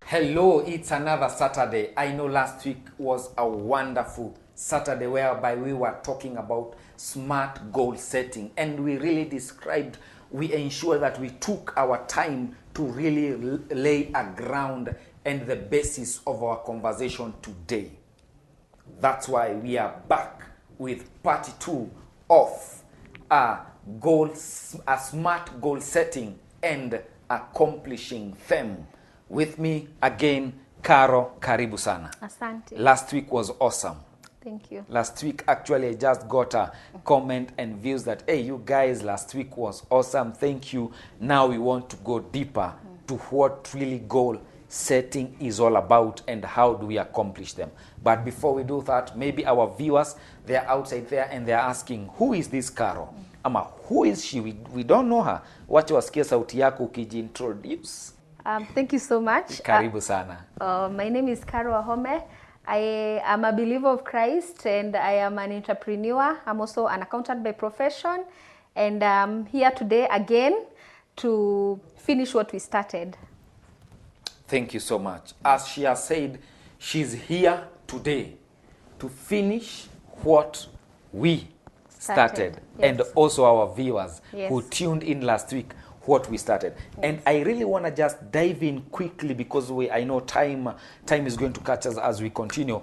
Hello, it's another Saturday. I know last week was a wonderful Saturday whereby we were talking about smart goal setting, and we really described, we ensured that we took our time to really lay a ground and the basis of our conversation today. That's why we are back with part 2 of a smart goal setting and accomplishing them. With me again, Caro, karibu sana. Asante. Last week was awesome. Thank you. Last week, actually, I just got a comment and views that, hey, you guys, last week was awesome. Thank you. Now we want to go deeper to what really goal setting is all about and how do we accomplish them. But before we do that, maybe our viewers, they're outside there and they're asking, who is this Caro? Ama, who is she? We don't know her. Wacha wasikie sauti yako ukijiintroduce. Thank you so much. Karibu sana. My name is Caro Ahome. I am a believer of Christ and I am an entrepreneur. I'm also an accountant by profession, and I'm here today again to finish what we started. Thank you so much. As she has said, she's here today to finish what we started. Yes. And also our viewers who Yes. tuned in last week, what we started. Yes. And I really want to just dive in quickly because I know time is going to catch us as we continue.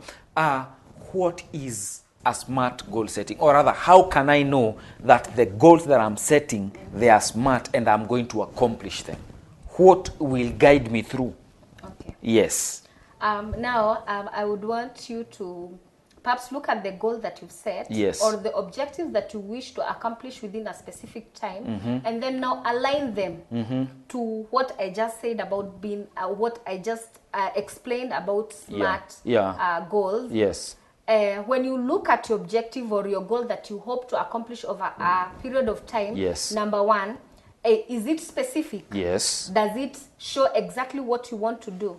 What is a smart goal setting? Or rather, how can I know that the goals that I'm setting, they are smart and I'm going to accomplish them? What will guide me through? Okay. Yes. Now, I would want you to perhaps look at the goal that you've set, Yes. or the objectives that you wish to accomplish within a specific time, and then now align them to what I just said about being, what I just explained about smart goals. Yes. When you look at your objective or your goal that you hope to accomplish over a period of time, Yes. number one, is it specific? Yes. Does it show exactly what you want to do?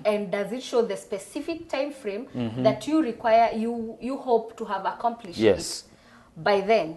And does it show the specific time frame that you require, you hope to have accomplished Yes. it by then?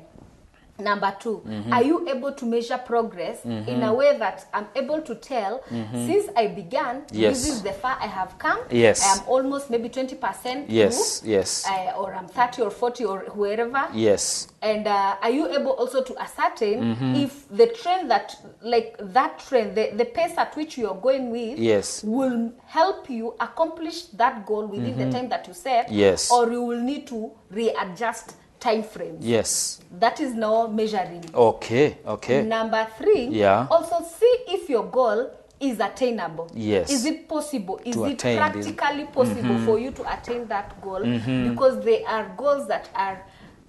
Number two, are you able to measure progress in a way that I'm able to tell, since I began, Yes. this is the far I have come. Yes. I am almost maybe 20% Yes. through, Yes. or I'm 30 or 40 or wherever. Yes. And are you able also to ascertain if the trend that, the pace at which you are going with, Yes. will help you accomplish that goal within the time that you set, Yes. or you will need to readjust time frames. Yes. That is now measuring. Okay. Okay. Number three, Yeah. also see if your goal is attainable. Yes. Is it possible? Is To it attain practically possible for you to attain that goal? Because there are goals that are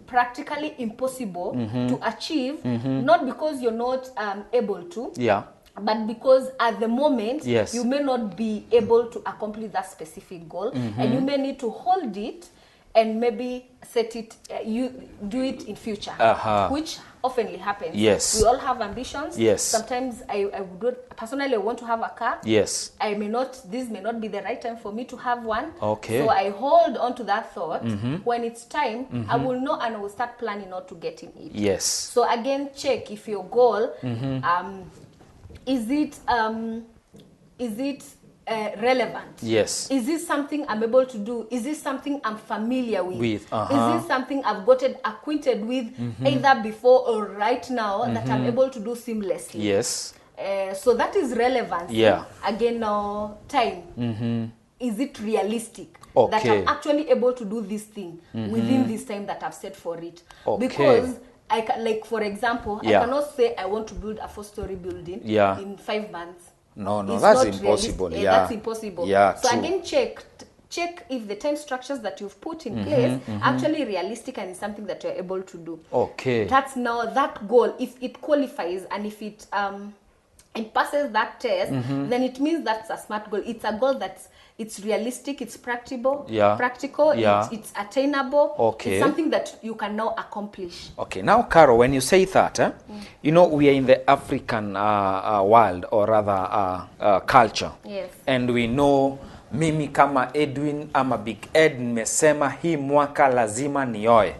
practically impossible to achieve, not because you're not able to, Yeah. but because at the moment, Yes. you may not be able to accomplish that specific goal, and you may need to hold it and maybe set it, you do it in future, which oftenly happens. Yes. We all have ambitions. Yes. Sometimes I would personally want to have a car. Yes. This may not be the right time for me to have one. Okay. So I hold on to that thought. When it's time, I will know and I will start planning out to getting it. Yes. So again, check if your goal, is it relevant? Yes. Is this something I'm able to do? Is this something I'm familiar with? Is this something I've gotten acquainted with either before or right now that I'm able to do seamlessly? Yes. So that is relevant. Yeah. Again, now time. Is it realistic that Okay. I'm actually able to do this thing within this time that I've set for it? Okay. Because I can, like for example, Yeah. I cannot say I want to build a 4-story building Yeah. in 5 months. No, It's that's not impossible. realistic. Yeah. That's impossible. Yeah, So true. again, check if the time structures that you've put in place actually realistic and is something that you're able to do. Okay. That's now that goal. If it qualifies and if it passes that test, then it means that's a smart goal. It's a goal that's realistic, it's practical, Yeah. it's attainable. Okay. It's something that you can now accomplish. Okay, now, Caro, when you say that, you know, we are in the African world, or rather culture. Yes. And we know, mimi kama Edwin ama Big Ed nimesema hii mwaka lazima nioe.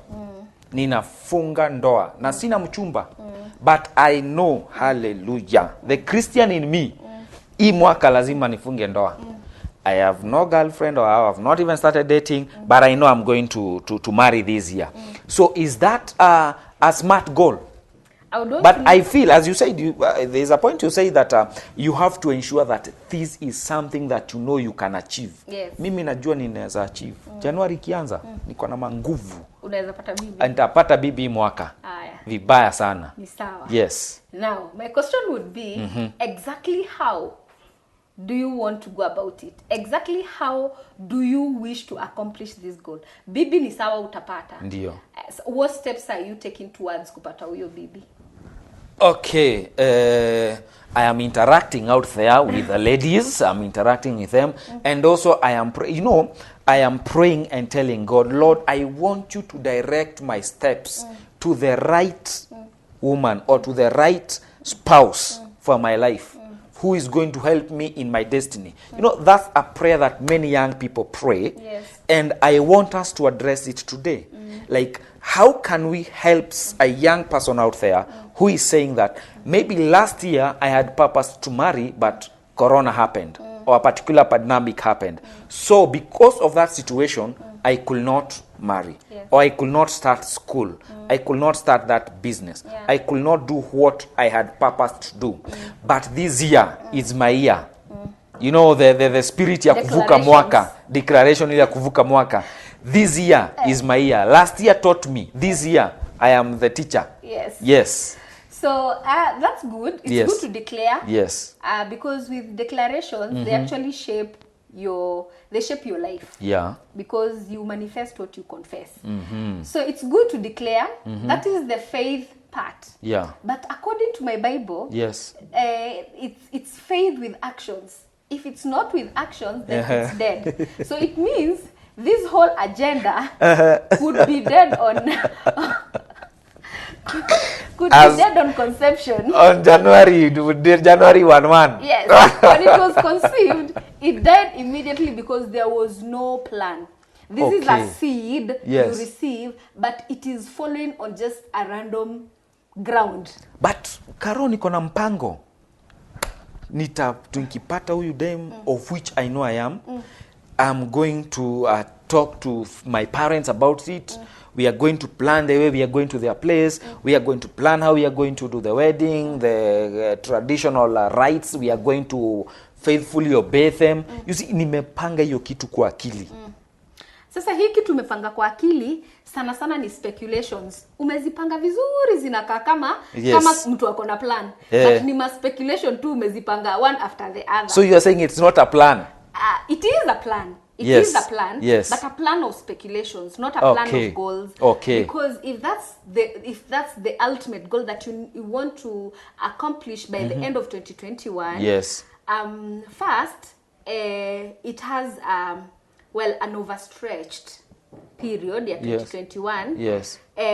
Ninafunga ndoa na sina mchumba. But I know, hallelujah, the Christian in me, hii mwaka lazima nifunge ndoa. I have no girlfriend, or I have not even started dating, but I know I'm going to marry this year. So is that a smart goal? But I feel, as you said, there's a point you say that you have to ensure that this is something that you know you can achieve. Yes. Mimi najua ninaweza achieve. Januari ikianza, niko na manguvu. Unaweza pata bibi. Nitapata bibi mwaka. Vibaya sana. Ni sawa. Yes. Now, my question would be, exactly how do you want to go about it? Exactly how do you wish to accomplish this goal? Bibi ni sawa utapata. Ndio. What steps are you taking towards kupata huyo bibi? Okay, I am interacting out there with the ladies. I'm interacting with them, and also I am, I am praying and telling God, Lord, I want you to direct my steps to the right woman or to the right spouse for my life, who is going to help me in my destiny. That's a prayer that many young people pray, and I want us to address it today. Like, how can we help a young person out there who is saying that maybe last year I had purpose to marry, but Corona happened, or a particular pandemic happened. So because of that situation, I could not marry, or I could not start school. I could not start that business. I could not do what I had purpose to do. But this year is my year. The spirit ya kuvuka mwaka, declaration ya kuvuka mwaka. This year is my year. Last year taught me. This year I am the teacher. Yes. So that's good. It's good to declare. Yes. Because with declarations, they actually shape your life. Yeah. Because you manifest what you confess. So it's good to declare. That is the faith part. Yeah. But according to my Bible, yes, it's faith with actions. If it's not with actions, then it's dead. So it means this whole agenda could be dead on be dead on conception. On January 1. Yes. When it was conceived, it died immediately because there was no plan. This is a seed you receive, but it is falling on just a random ground. But Karo, niko na mpango. Tukipata huyu dem, of which I know I am. I'm going to talk to my parents about it. We are going to plan the way we are going to their place. We are going to plan how we are going to do the wedding, the traditional rites. We are going to faithfully obey them. You see, nimepanga hiyo kitu kwa akili. Sasa hii kitu umepanga kwa akili, sana sana ni speculations. Umezipanga vizuri, zinakaa kama mtu ako na plan. But ni ma speculation tu umezipanga one after the other. So you are saying it's not a plan? It is a plan. It is a plan, but a plan of speculations, not a plan of goals. Because if that's the ultimate goal that you want to accomplish by the end of 2021, first, it has an overstretched period, 2021.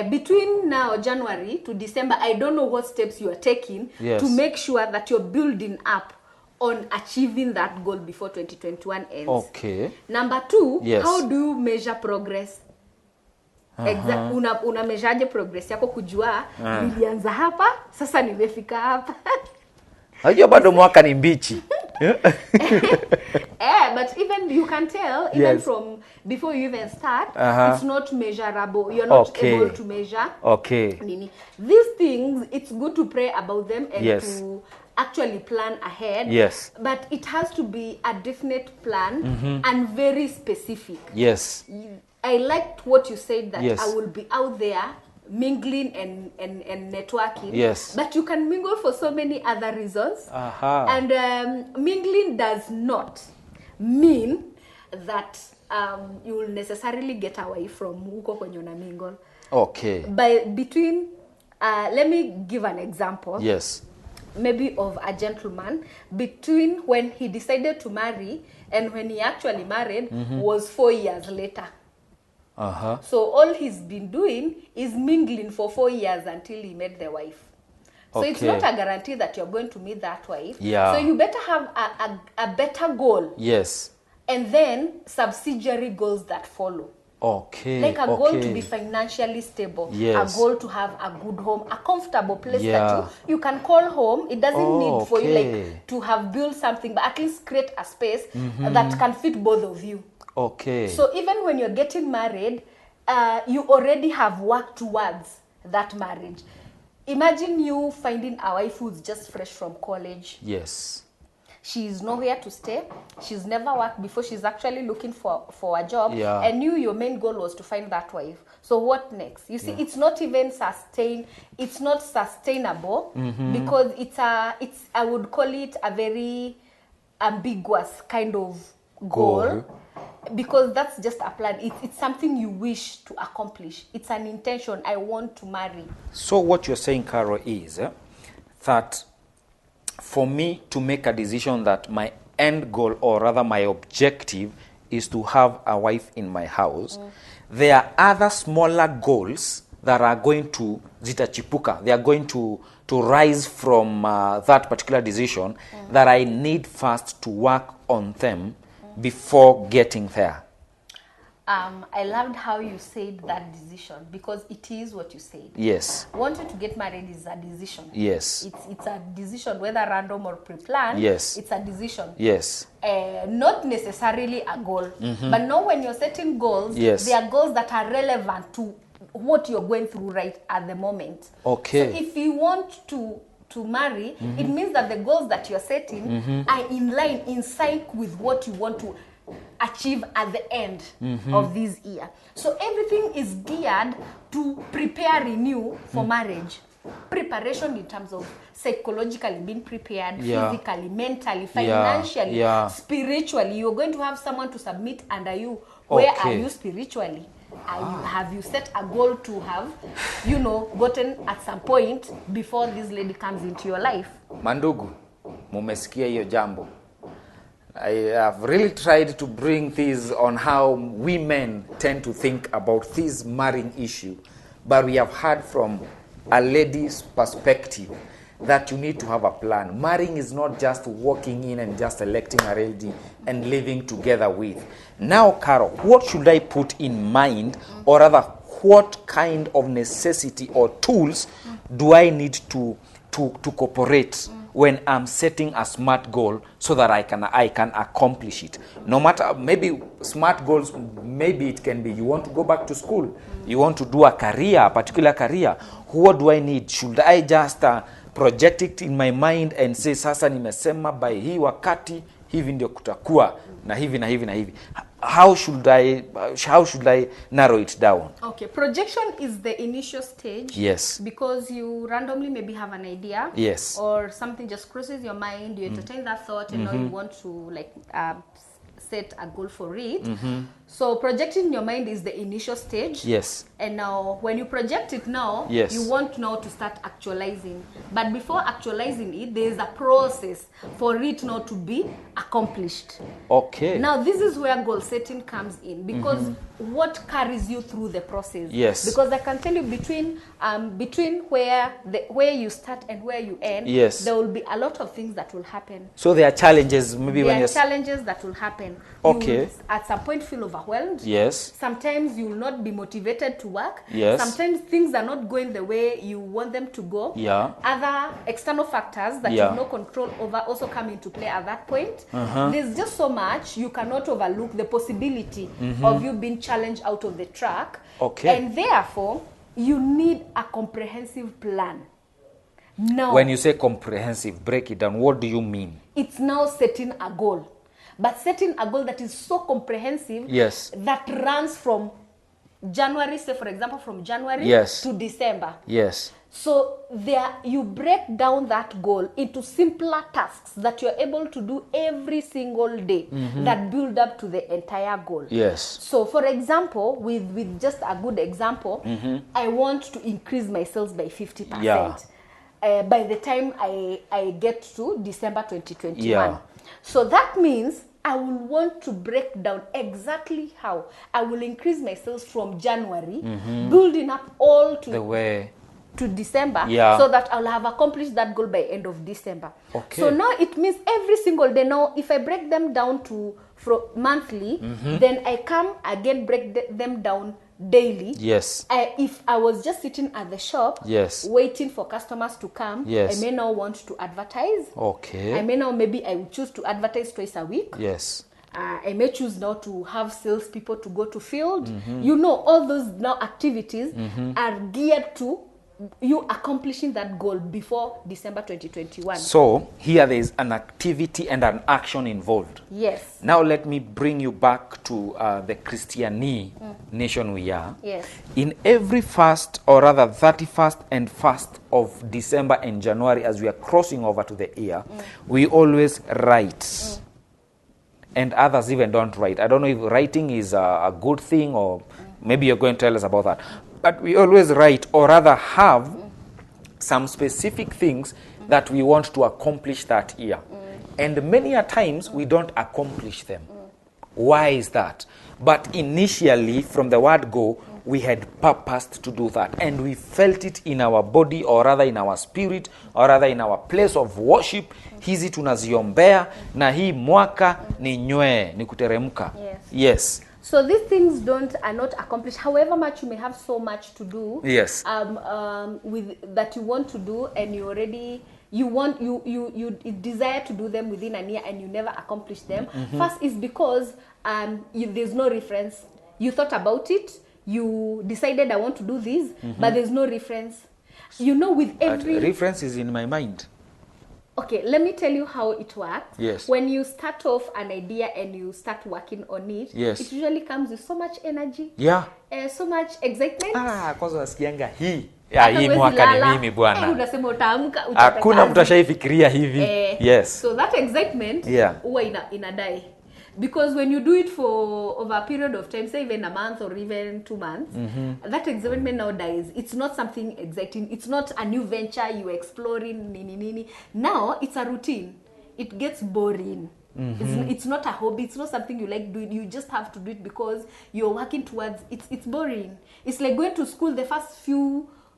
Between now January to December, I don't know what steps you are taking to make sure that you're building up on achieving that goal before 2021 ends. Number 2, how do you measure progress? Una measure progress yako kujua nilianza hapa, sasa nimefika hapa. Hayo bado mwaka ni mbichi. But even you can tell, even from before you even start, it's not measurable. You're not able to measure. These things, it's good to pray about them and to actually plan ahead. But it has to be a definite plan and very specific. I liked what you said, that I will be out there mingling and networking. But you can mingle for so many other reasons. And mingling does not mean that you will necessarily get away from huko kwenye una mingle. Between, let me give an example. Maybe of a gentleman, between when he decided to marry and when he actually married was 4 years later. So all he's been doing is mingling for 4 years until he met the wife. So it's not a guarantee that you're going to meet that wife. So you better have a better goal. And then subsidiary goals that follow. Okay. Like a goal to be financially stable. Yes. A goal to have a good home, a comfortable place Yeah. that you can call home. It doesn't need for you okay. like to have built something, but at least create a space that can fit both of you. Okay. So even when you're getting married, you already have worked towards that marriage. Imagine you finding a wife who's just fresh from college. Yes. She's nowhere to stay. She's never worked before. She's actually looking for a job. Yeah. And your main goal was to find that wife. So what next? You see, it's not even it's not sustainable because it's I would call it a very ambiguous kind of goal. Because that's just a plan. It's something you wish to accomplish. It's an intention. I want to marry. So what you're saying, Carol, is that for me to make a decision that my end goal, or rather my objective, is to have a wife in my house, there are other smaller goals that are going to zitachipuka. They are going to rise from that particular decision that I need first to work on them before getting there. I loved how you said that decision, because it is what you said. Yes. Wanting to get married is a decision. Yes. It's a decision, whether random or pre-planned. Yes. It's a decision. Yes. Not necessarily a goal. But now when you're setting goals, Yes. they are goals that are relevant to what you're going through right at the moment. Okay. So if you want to marry, it means that the goals that you're setting are in line, in sync with what you want to achieve at the end of this year. So everything is geared to preparing you for marriage. Preparation in terms of psychologically being prepared, physically, mentally, financially, spiritually. You're going to have someone to submit under you. Where are you spiritually? Have you set a goal to have, gotten at some point before this lady comes into your life? Mandugu, mumesikia hiyo jambo. I have really tried to bring this on how women tend to think about this marrying issue, but we have heard from a lady's perspective that you need to have a plan. Marrying is not just walking in and just selecting a lady and living together with. Now, Carol, what should I put in mind, or rather, what kind of necessity or tools do I need to cooperate when I'm setting a smart goal so that I can accomplish it? No matter, maybe smart goals, maybe it can be you want to go back to school, you want to do a particular career. What do I need? Should I just project it in my mind and say, sasa nimesema by hii wakati hivi ndio kutakuwa na hivi na hivi na hivi? How should I narrow it down? Okay, projection is the initial stage. Yes. Because you randomly maybe have an idea. Yes. Or something just crosses your mind, you entertain that thought, and now you want to set a goal for it. So projecting in your mind is the initial stage. Yes. And now when you project it now, yes, you want now to start actualizing. But before actualizing it, there is a process for it now to be accomplished. Okay. Now this is where goal setting comes in, because what carries you through the process? Yes. Because I can tell you between where you start and where you end, yes, there will be a lot of things that will happen. So there are challenges maybe when there are challenges that will happen. Okay. You will at some point feel overwhelmed. Yes. Sometimes you will not be motivated to work. Yes. Sometimes things are not going the way you want them to go. Yeah. Other external factors that you have no control over also come into play at that point. There's just so much you cannot overlook the possibility of you being challenged out of the track. Okay. And therefore, you need a comprehensive plan. Now, when you say comprehensive, break it down. What do you mean? It's now setting a goal. But setting a goal that is so comprehensive, yes, that runs from January, say for example, from January yes, to December. Yes. So there you break down that goal into simpler tasks that you're able to do every single day that build up to the entire goal. Yes. So for example, with just a good example, I want to increase my sales by 50%. Yeah. By the time I get to December 2021. Yeah. So that means I will want to break down exactly how I will increase my sales from January, building up all to the way to December, yeah, so that I'll have accomplished that goal by end of December. Okay. So now it means every single day now, if I break them down to monthly, then I come again, break them down daily. Yes. If I was just sitting at the shop, Yes, waiting for customers to come, yes, I may now want to advertise. okay, I may now, maybe I would choose to advertise twice a week. yes, I may choose now to have salespeople to go to field. You know, all those now activities are geared to you accomplishing that goal before December 2021. so here there is an activity and an action involved. Yes. Now let me bring you back to the Christiani nation we are. Yes. In every first, or rather 31st and 1st of December and January, as we are crossing over to the year, we always write. And others even don't write. I don't know if writing is a good thing, or maybe you're going to tell us about that. But we always write, or rather have some specific things that we want to accomplish that year. And many a times we don't accomplish them. Why is that? But initially, from the word go, we had purposed to do that. And we felt it in our body, or rather in our spirit, or rather in our place of worship. Hizi tunaziombea, na hii mwaka ni nywe, ni kuteremka. Yes. Yes. So these things are not accomplished. However much you may have so much to do, Yes. with that you want to do, and you already you desire to do them within a year, and you never accomplish them. First is because there's no reference. You thought about it, you decided I want to do this, but there's no reference. You know, with every reference is in my mind. Okay, let me tell you how it works. Yes. When you start off an idea and you start working on it, yes, it usually comes with so much energy. Yeah. So much excitement. Kwanza nasikianga hii. Ya hii mwaka ni mimi bwana. Unasema utaamka hakuna mtu ashaifikiria hivi. Yes. So that excitement huwa inadai. Because when you do it for over a period of time, say even a month or even 2 months, that excitement now dies. It's not something exciting. It's not a new venture you're exploring. Nini. Now it's a routine. It gets boring. It's not a hobby. It's not something you like doing. You just have to do it because you're working towards. It's boring. It's like going to school the first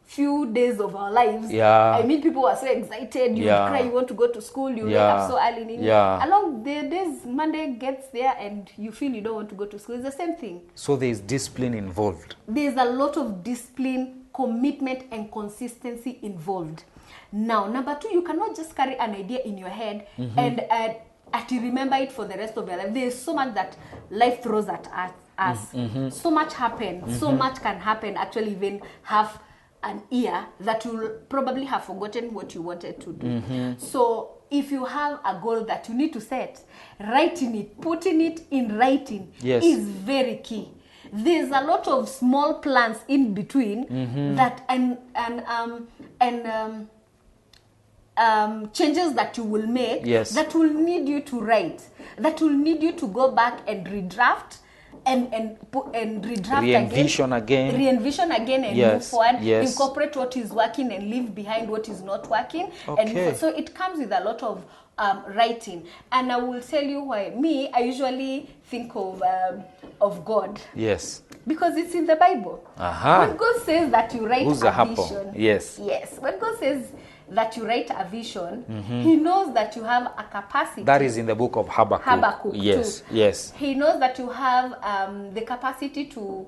few days of our lives. I mean, people are so excited. You cry, you want to go to school, you wake up so early. Along the days, Monday gets there and you feel you don't want to go to school. It's the same thing. So there's discipline involved. There's a lot of discipline, commitment, and consistency involved. Now, number 2, you cannot just carry an idea in your head and to remember it for the rest of your life. There's so much that life throws at us. So much happens. So much can happen. Actually, even have an year that you'll probably have forgotten what you wanted to do. So if you have a goal that you need to set, writing it, putting it in writing is very key. There's a lot of small plans in between that and changes that you will make that will need you to write, that will need you to go back and redraft and redraft re-envision again and move forward, incorporate what is working and leave behind what is not working. And so it comes with a lot of writing. And I will tell you why. I usually think of God. Yes. Because it's in the Bible. When God says that you write a vision. Yes. When God says that you write a vision, he knows that you have a capacity. That is in the book of Habakkuk. Yes. Too. Yes. He knows that you have the capacity to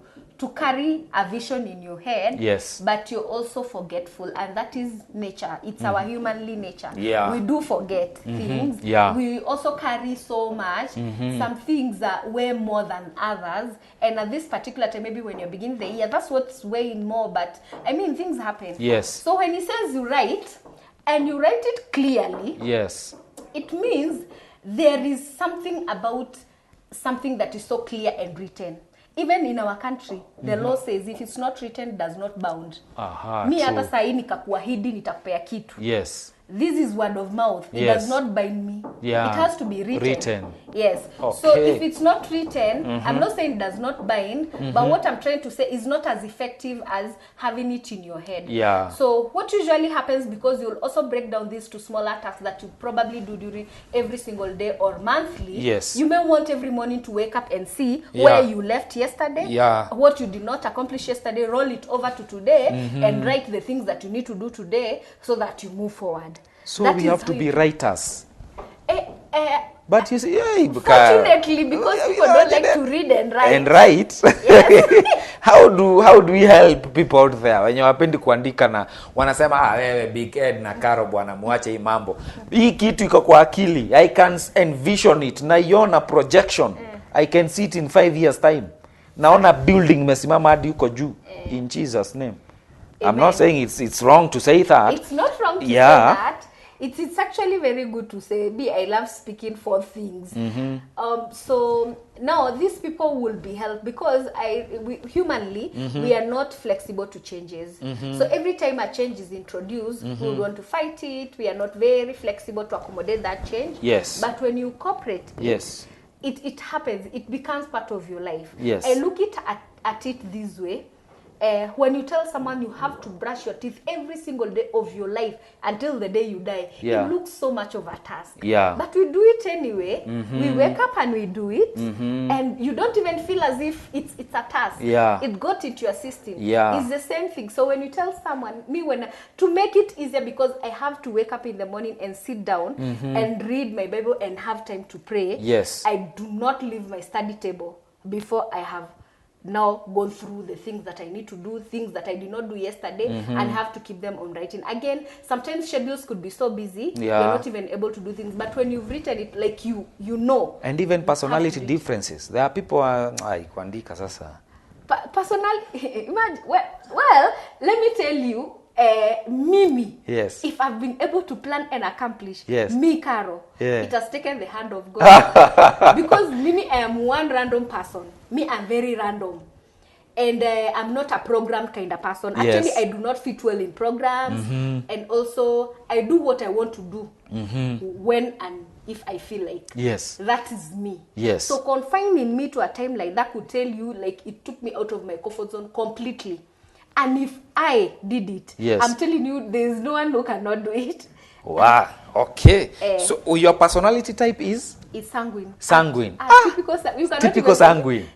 carry a vision in your head. Yes. But you're also forgetful, and that is nature. It's our humanly nature. We do forget things. We also carry so much. Some things are way more than others. And at this particular time, maybe when you're beginning the year, that's what's weighing more. But I mean, things happen. Yes. So when he says you write, and you write it clearly, it means there is something about something that is so clear and written. Even in our country, the law says if it's not written, it does not bound. Mi hata saa hii nikakuahidi nitakupea kitu. Yes. This is word of mouth. It does not bind me. It has to be written. Yes. So if it's not written, I'm not saying it does not bind, but what I'm trying to say is not as effective as having it in your head. So what usually happens, because you'll also break down this to smaller tasks that you probably do during every single day or monthly. You may want every morning to wake up and see where you left yesterday, what you did not accomplish yesterday, roll it over to today, and write the things that you need to do today so that you move forward. So we have to be writers. But you see, yeah, Fortunately, because people don't like to read and write. And write. Yes. How do we help people out there wenye wapendi kuandika na wanasema wewe Big Ed na Caro bwana muache hii mambo. Hii kitu iko kwa akili. I can envision it. Naiona projection. I can see it in 5 years time. Naona building mesimama hadi huko juu in Jesus name. Amen. I'm not saying it's wrong to say that. It's not wrong to say that. It's actually very good to say, I love speaking for things. So now these people will be helped because humanly, we are not flexible to changes. So every time a change is introduced, we want to fight it. We are not very flexible to accommodate that change. Yes. But when you cooperate, yes, it happens. It becomes part of your life. Yes. I look at it this way. When you tell someone you have to brush your teeth every single day of your life until the day you die, it looks so much of a task. Yeah. But we do it anyway. We wake up and we do it, and you don't even feel as if it's a task. Yeah. It got into your system. Yeah. It's the same thing. So when you tell someone, to make it easier, because I have to wake up in the morning and sit down and read my Bible and have time to pray. Yes. I do not leave my study table before I have now gone through the things that I need to do, things that I did not do yesterday, and have to keep them on writing. Again, sometimes schedules could be so busy, you're not even able to do things. But when you've written it, like you know. And even personality differences. There are people kuandika sasa. Personality, imagine, well, let me tell you, Mimi, yes, if I've been able to plan and accomplish, yes, me, Caro, it has taken the hand of God. Because Mimi, I am one random person. Me, I'm very random. And I'm not a program kind of person. Actually, I do not fit well in programs. And also, I do what I want to do when and if I feel like. Yes. That is me. Yes. So confining me to a time like that could tell you, like, it took me out of my comfort zone completely. And if I did it, I'm telling you, there is no one who cannot do it. Wow. Okay. So your personality type is? It's sanguine. Sanguine. Typical sanguine.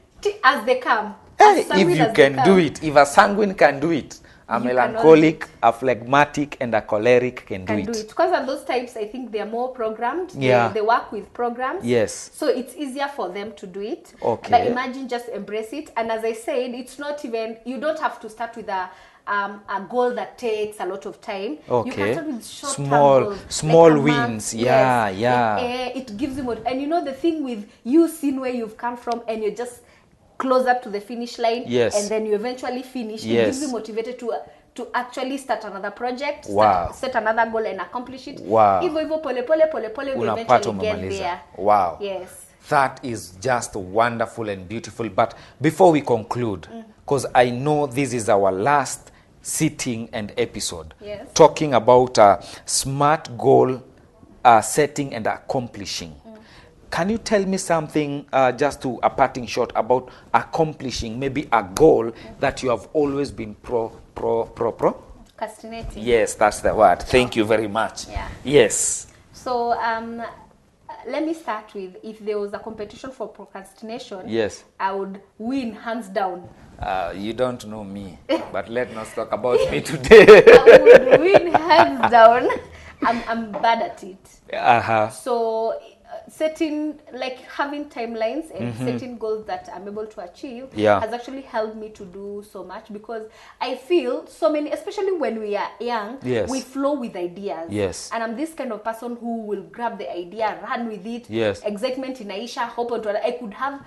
As they come. Hey, if you can do it, if a sanguine can do it, a melancholic, a phlegmatic, and a choleric can do it. Because of those types, I think they are more programmed. They work with programs. Yes. So it's easier for them to do it. Okay. But imagine, just embrace it. And as I said, it's not even, you don't have to start with a goal that takes a lot of time. Okay. You can start with short-term goals. Small like wins. It gives you more. And you know the thing with you seeing where you've come from and you're just close up to the finish line, and then you eventually finish, it gives you motivated to actually start another project, set another goal and accomplish it. Hivyo pole pole we eventually get there. Wow. Yes. That is just wonderful and beautiful. But before we conclude, because I know this is our last sitting and episode, talking about smart goal setting and accomplishing. Can you tell me something, just to a parting shot, about accomplishing maybe a goal that you have always been procrastinating? Yes, that's the word. Thank you very much. Yeah. Yes. So let me start with, if there was a competition for procrastination, I would win hands down. You don't know me, but let's not talk about me today. I would win hands down. I'm bad at it. So having timelines and setting goals that I'm able to achieve has actually helped me to do so much, because I feel so many, especially when we are young, we flow with ideas. And I'm this kind of person who will grab the idea, run with it, excitement inaisha, hope onto it. I could have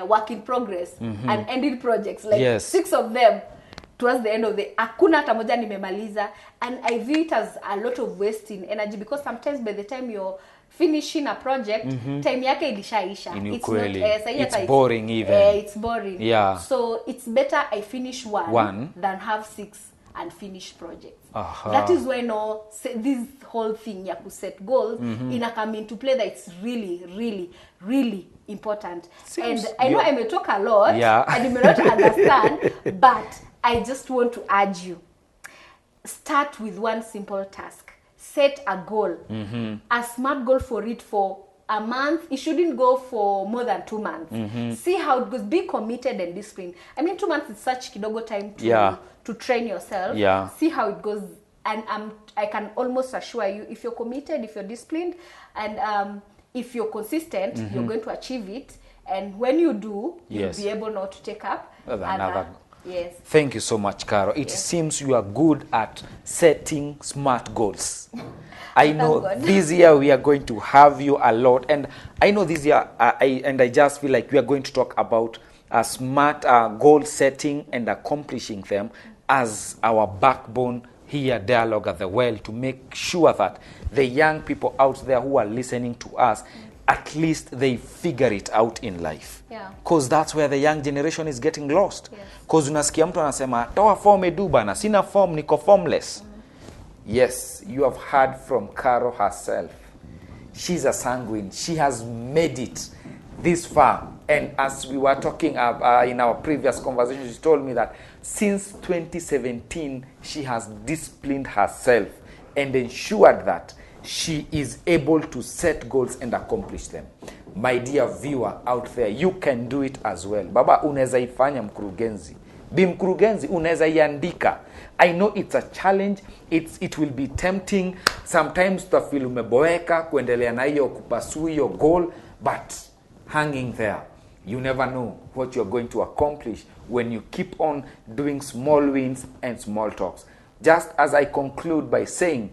work in progress and ended projects, like 6 of them. Towards the end of the hakuna hata moja nimemaliza, and I view it as a lot of wasting energy, because sometimes by the time you're finishing a project, time yake ilishaisha. It's boring even. It's boring. So it's better I finish one than have 6 unfinished projects. That is when this whole thing ya ku set goals ina come into play, that it's really, really, really important. And I know I may talk a lot and you may not understand, but I just want to urge you, start with one simple task. Set a goal, a smart goal for it for a month. It shouldn't go for more than 2 months. See how it goes. Be committed and disciplined. I mean, 2 months is such kidogo time to train yourself. See how it goes. And I can almost assure you, if you're committed, if you're disciplined, and if you're consistent, you're going to achieve it. And when you do, Yes. you'll be able not to take up Another. Yes. Thank you so much, Caro. It seems you are good at setting smart goals. I know God. this year we are going to have you a lot, and I know this year, I just feel like we are going to talk about smart goal setting and accomplishing them as our backbone here, Dialogue at the Well, to make sure that the young people out there who are listening to us, at least they figure it out in life. Yeah. Because that's where the young generation is getting lost. Yes. Because unasikia mtu anasema toa form edu bana, sina form, niko formless. Yes, you have heard from Caro herself. She's a sanguine. She has made it this far. And as we were talking in our previous conversation, she told me that since 2017, she has disciplined herself and ensured that she is able to set goals and accomplish them. My dear viewer out there, you can do it as well. Baba, unaweza ifanya mkurugenzi. Bi mkurugenzi, unaweza iandika. I know it's a challenge. It will be tempting. Sometimes utafeel umeboeka kuendelea na hiyo kupasua hiyo goal, but hanging there, you never know what you're going to accomplish when you keep on doing small wins and small talks. Just as I conclude by saying,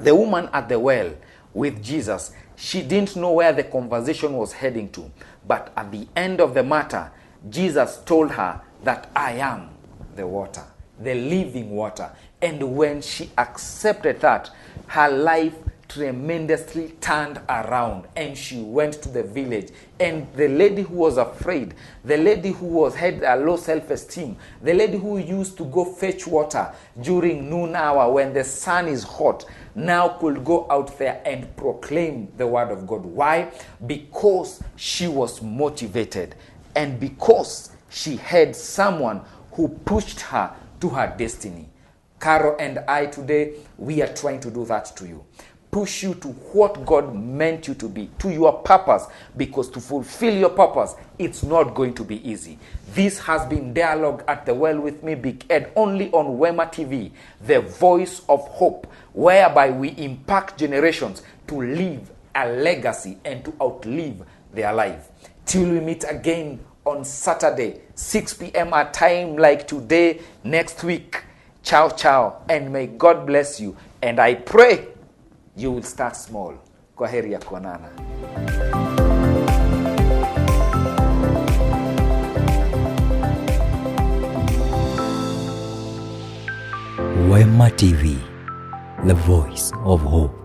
the woman at the well with Jesus, she didn't know where the conversation was heading to. But at the end of the matter, Jesus told her that I am the water, the living water. And when she accepted that, her life tremendously turned around, and she went to the village. And the lady who was afraid, the lady who had a low self-esteem, the lady who used to go fetch water during noon hour when the sun is hot, now could go out there and proclaim the word of God. Why? Because she was motivated, and because she had someone who pushed her to her destiny. Caro and I today, we are trying to do that to you. Push you to what God meant you to be, to your purpose, because to fulfill your purpose, it's not going to be easy. This has been Dialogue at the Well with me, Big Ed, only on Wema TV, the voice of hope, whereby we impact generations to leave a legacy and to outlive their life. Till we meet again on Saturday, 6 p.m. at time like today, next week. Ciao, ciao, and may God bless you. And I pray you will start small. Kwaheri ya kuonana. Wema TV, the voice of hope.